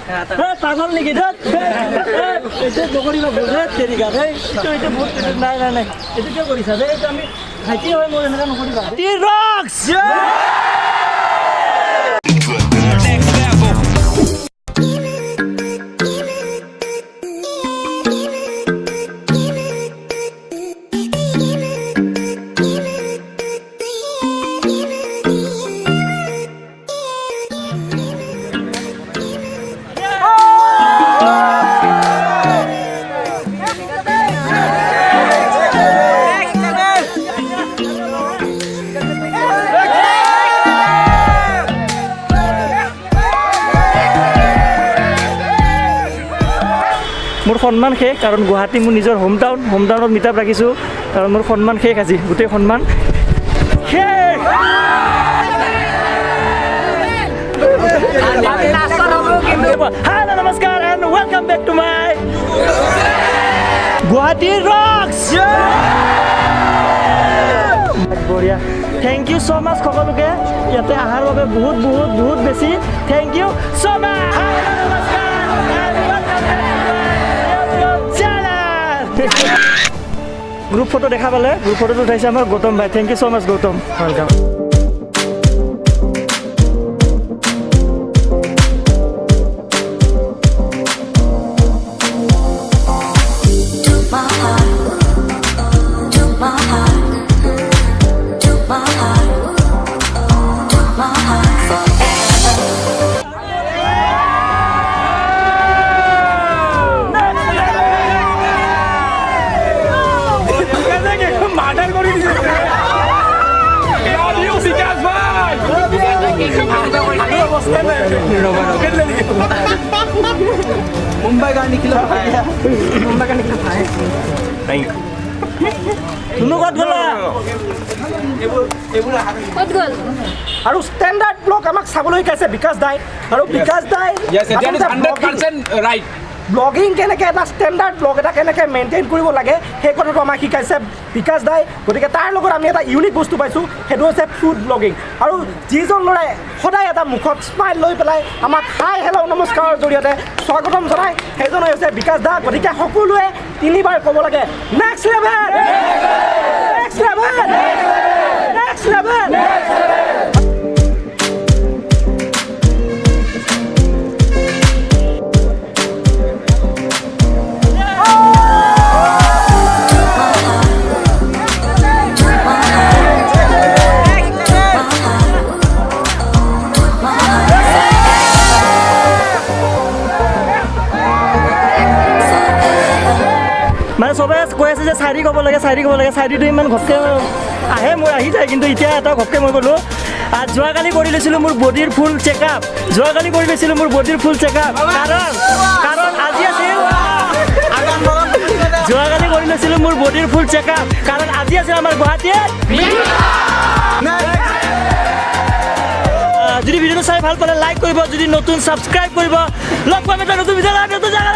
পাগল নেকি নকৰিবা তেৰি গা এইটো বহুত নাই নাই নাই এইটো কিয় কৰিছা যে এইটো আমি ভাইটি হয় মোৰ এনেকুৱা নকৰিবা মোৰ সন্মান শেষ কাৰণ গুৱাহাটী মোৰ নিজৰ হোমটাউনত মিটআপ ৰাখিছোঁ কাৰণ মোৰ সন্মান শেষ আজি গোটেই সন্মান শেষ Hello, namaskar and welcome back to my Guwahati Rocks! বঢ়িয়া Thank you so much সকলোকে ইয়াতে আহাৰ বাবে বহুত বেছি Thank you so much! Hello, namaskar and welcome back to my channel! Group photo দেখা পালে গ্ৰুপ ফটোটো উঠাইছে আমাৰ গৌতম ভাই Thank you so much Gautam Welcome! Mumbai का निकला भाई नहीं तुनु कत गला কত গল আৰু স্ট্যান্ডাৰ্ড ব্লগ আমাক চাবলৈ কাইছে বিকাশ দাই আৰু বিকাশ দাই yes it is 100% right blogging কেনেকৈ এটা স্ট্যান্ডার্ড ব্লগ এটা কেনেকৈ মেইনটেইন কৰিব লাগে সেই কথাটো আমাক শিকাইছে বিকাশ দাই গতিকে তাৰ লগত আমি এটা ইউনিক বস্তু পাইছোঁ সেইটো হৈছে ফুড ব্লগিং আৰু যিজন ল'ৰাই সদায় এটা মুখত স্মাইল লৈ পেলাই আমাক হাই হেল্ল' নমস্কাৰৰ জৰিয়তে স্বাগতম জনাই সেইজন হৈছে বিকাশ দা গতিকে সকলোৱে তিনিবাৰ ক'ব লাগে next level next level next level মানে চবে কৈ আছে যে চাৰি ক'ব লাগে চাৰিটো ইমান ঘপকৈ আহে মোৰ আহি যায় কিন্তু এতিয়া এটা ঘপকৈ মই ক'লোঁ যোৱাকালি কৰি লৈছিলোঁ মোৰ বডিৰ ফুল চেকআপ কাৰণ আজি আছিল যোৱাকালি কৰি লৈছিলোঁ মোৰ বডিৰ ফুল চেকআপ কাৰণ আজি আছিল আমাৰ গুৱাহাটীত যদি ভিডিঅ'টো চাই ভাল পালে লাইক কৰিব যদি নতুন ছাবস্ক্ৰাইব কৰিব লগ পাম এটা নতুন ভিডিঅ' নতুন জাগাত